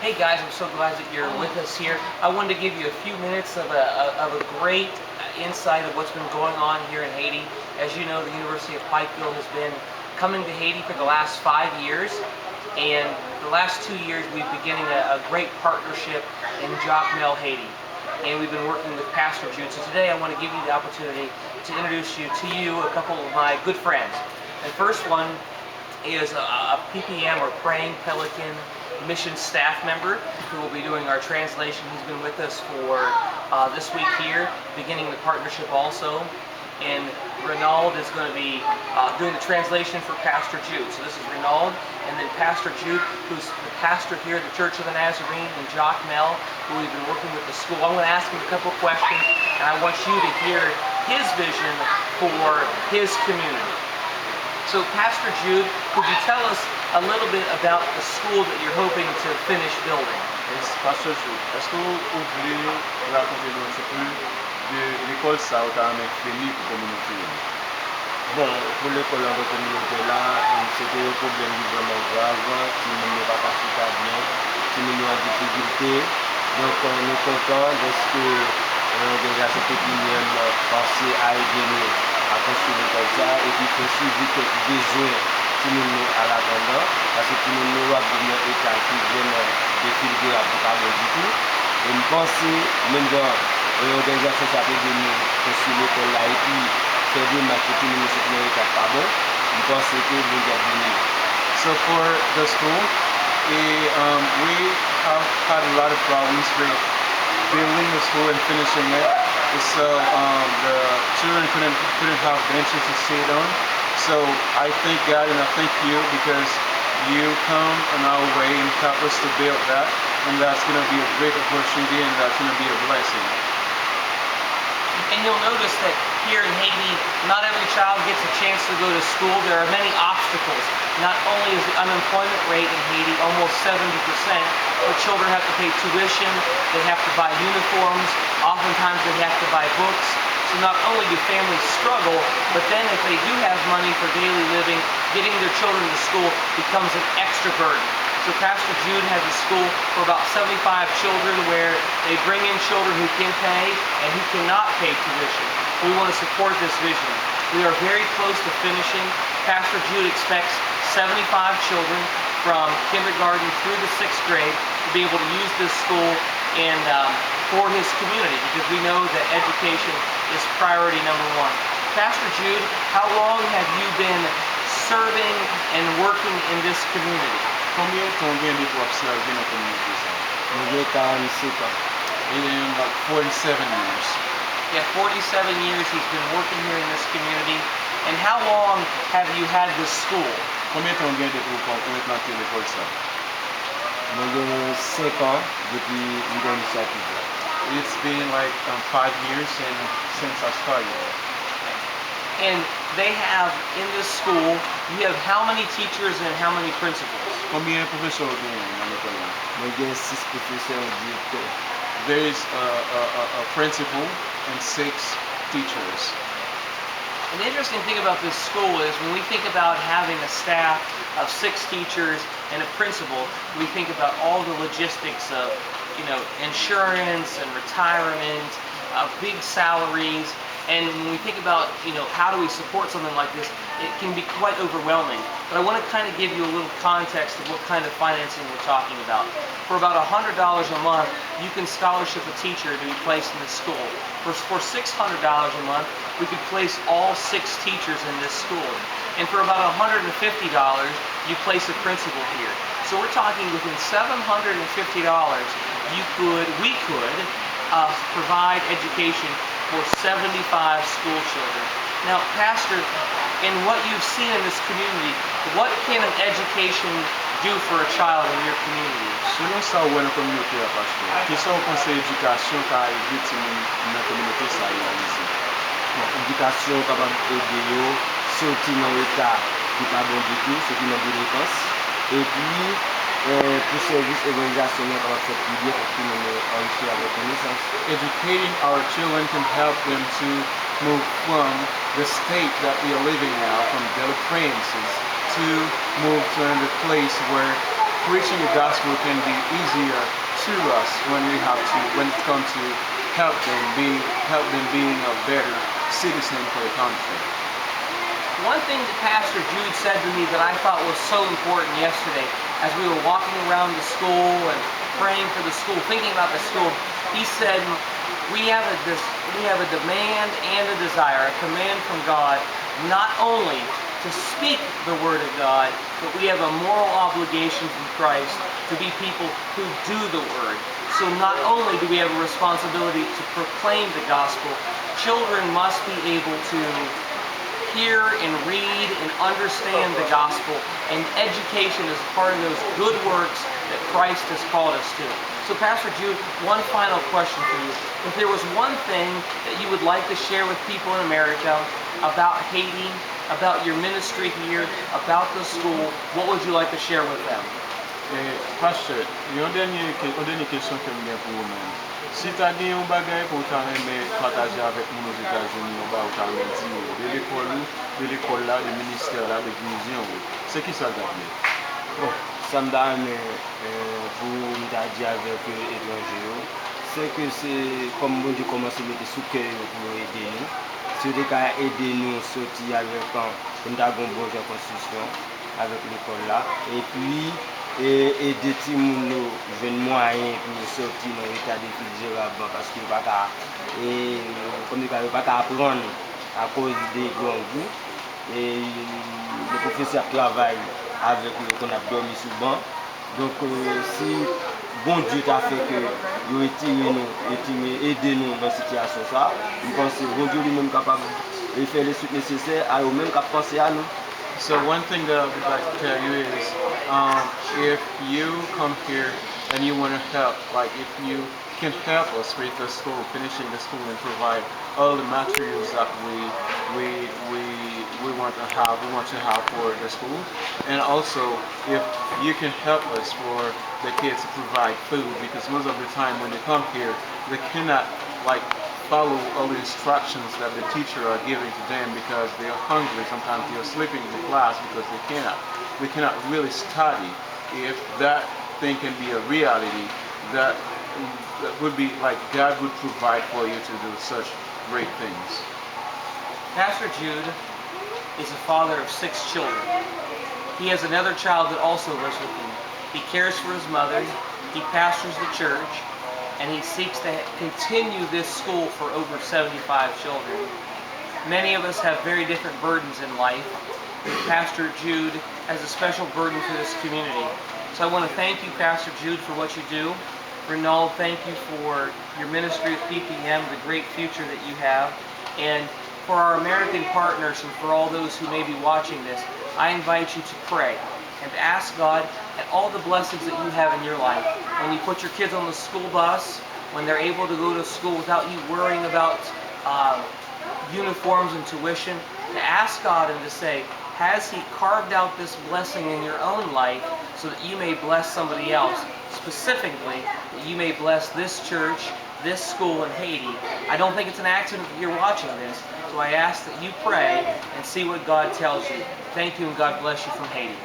Hey guys, I'm so glad that you're with us here. I wanted to give you a few minutes of a great insight of what's been going on here in Haiti. As you know, the University of Pikeville has been coming to Haiti for the last 5 years, and the last 2 years we've been beginning a great partnership in Jacmel, Haiti. And we've been working with Pastor Jude. So today I want to give you the opportunity to introduce you a couple of my good friends. The first one is a PPM, or Praying Pelican mission staff member, who will be doing our translation. He's been with us for this week here, beginning the partnership also. And Renaud is going to be doing the translation for Pastor Jude. So this is Renaud, and then Pastor Jude, who's the pastor here at the Church of the Nazarene in Jacmel, who we've been working with the school. I'm going to ask him a couple of questions, and I want you to hear his vision for his community. So Pastor Jude, could you tell us a little bit about the school that you're hoping to finish building? Yes, Pastor Jude, est-ce que vous voulez raconter un petit peu de l'école ça ou t'as fini pour la communauté? Bon, pour l'école en communauté là, c'était un problème vraiment grave, qui ne nous pas passé bien, qui nous a en difficulté. Donc nous sommes contents de ce que l'organisation pépinienne pensé à aider nous à construire l'école ça et puis poursuivre quelques besoins qui nous à l'attendant, parce que nous nous avons un état qui vraiment défilé à pas bon du tout. Et nous pensons, même dans l'organisation ça peut nous construire l'école là et puis faire des marketing nous c'est un état pas bon. Nous pensons que nous avons venu. So for the school, we have had a lot of problems with building the school and finishing it. So the children couldn't have benches to sit on. So I thank God and I thank you because you come on our way and help us to build that, and that's going to be a great opportunity and that's going to be a blessing. And you'll notice that here in Haiti, not every child gets a chance to go to school. There are many obstacles. Not only is the unemployment rate in Haiti almost 70%, but children have to pay tuition, they have to buy uniforms, oftentimes they have to buy books. So not only do families struggle, but then if they do have money for daily living, getting their children to school becomes an extra burden. So Pastor Jude has a school for about 75 children where they bring in children who can pay and who cannot pay tuition. We want to support this vision. We are very close to finishing. Pastor Jude expects 75 children from kindergarten through the 6th grade to be able to use this school and for his community, because we know that education is priority number one. Pastor Jude, how long have you been serving and working in this community? Combien de temps vous observez dans la communauté ça? Nous avons 47 ans. In like 47 years. Yeah, 47 years he's been working here in this community. And how long have you had this school? Combien de temps vous implanté l'école ça? Nous avons 5 ans depuis l'initiative. It's been like 5 years since I started. And they have, in this school, you have how many teachers and how many principals? Combien de professeurs vous avez dans l'école là? Nous avons 6 professeurs directeurs. There is a principal and 6 teachers. And the interesting thing about this school is when we think about having a staff of 6 teachers and a principal, we think about all the logistics of, insurance and retirement, big salaries. And when we think about, how do we support something like this, it can be quite overwhelming. But I want to kind of give you a little context of what kind of financing we're talking about. For about $100 a month, you can scholarship a teacher to be placed in this school. For $600 a month, we could place all 6 teachers in this school. And for about $150, you place a principal here. So we're talking within $750, we could provide education for 75 school children. Now, Pastor, in what you've seen in this community, what can an education do for a child in your community? Selon ça, où est la communauté, Pasteur? Qu'est-ce qu'on pense l'éducation qu'a aidé dans la communauté ça réaliser? L'éducation est capable d'aider eux, sortir dans l'état qui n'est pas bon du tout, ce qui est une délinquance. Et puis, pour service organisationnel, on va faire plus bien pour que nous enrichir avec connaissance. Educating our children can help them to move from the state that we are living now, from delinquencies, to move to another place where preaching the gospel can be easier to us when it comes to help them being a better citizen for the country. One thing that Pastor Jude said to me that I thought was so important yesterday as we were walking around the school and praying for the school, thinking about the school, he said, we have a demand and a desire, a command from God, not only to speak the word of God, but we have a moral obligation from Christ to be people who do the word. So not only do we have a responsibility to proclaim the gospel, children must be able to hear and read and understand the gospel, and education is part of those good works that Christ has called us to. So Pastor Jude, one final question for you. If there was one thing that you would like to share with people in America about Haiti, about your ministry here, about the school, what would you like to share with them? Pastor, yon denye question ke mwen pou ou men. Si ta gen yon bagay pou ta reme pataje avèk moun os Etats-Unis, yon ba ou ta reme di ou, de l'école la, de ministère la, de vision ou, se ki sa gade? Bon, sa mda ame pou mta di avèk etranje yo, se ke se, kom moun di komanse mette sou kè yo pou ede nou, se de ka ede nou soti avèk an, pou mta gon bon jan konstitusyon avèk l'école la, et puis aider ti moun nou jwen moyen pour sortir dans l'état de désirable parce que pas comme il pas qu'à apprendre à cause des grands goûts et le professeur travaille avec nous qu'on a dormi sous banc. Donc si bon Dieu t'a fait que nous aider nous dans cette situation ça, je pense que bon Dieu lui-même capable de faire les suites nécessaires à eux-mêmes qu'à penser à nous. So one thing that I would like to tell you is, if you come here and you want to help, like if you can help us with the school, finishing the school and provide all the materials that we want to have for the school, and also if you can help us for the kids to provide food, because most of the time when they come here, they cannot like follow all the instructions that the teacher are giving to them because they are hungry. Sometimes they are sleeping in the class because they cannot really study. If that thing can be a reality, that would be like God would provide for you to do such great things. Pastor Jude is a father of 6 children. He has another child that also lives with him. He cares for his mother, he pastors the church, and he seeks to continue this school for over 75 children. Many of us have very different burdens in life. Pastor Jude has a special burden for this community. So I want to thank you, Pastor Jude, for what you do. Renald, thank you for your ministry with PPM, the great future that you have. And for our American partners and for all those who may be watching this, I invite you to pray and to ask God and all the blessings that you have in your life. When you put your kids on the school bus, when they're able to go to school without you worrying about uniforms and tuition, to ask God and to say, has He carved out this blessing in your own life so that you may bless somebody else, specifically that you may bless this church, this school in Haiti. I don't think it's an accident that you're watching this, so I ask that you pray and see what God tells you. Thank you and God bless you from Haiti.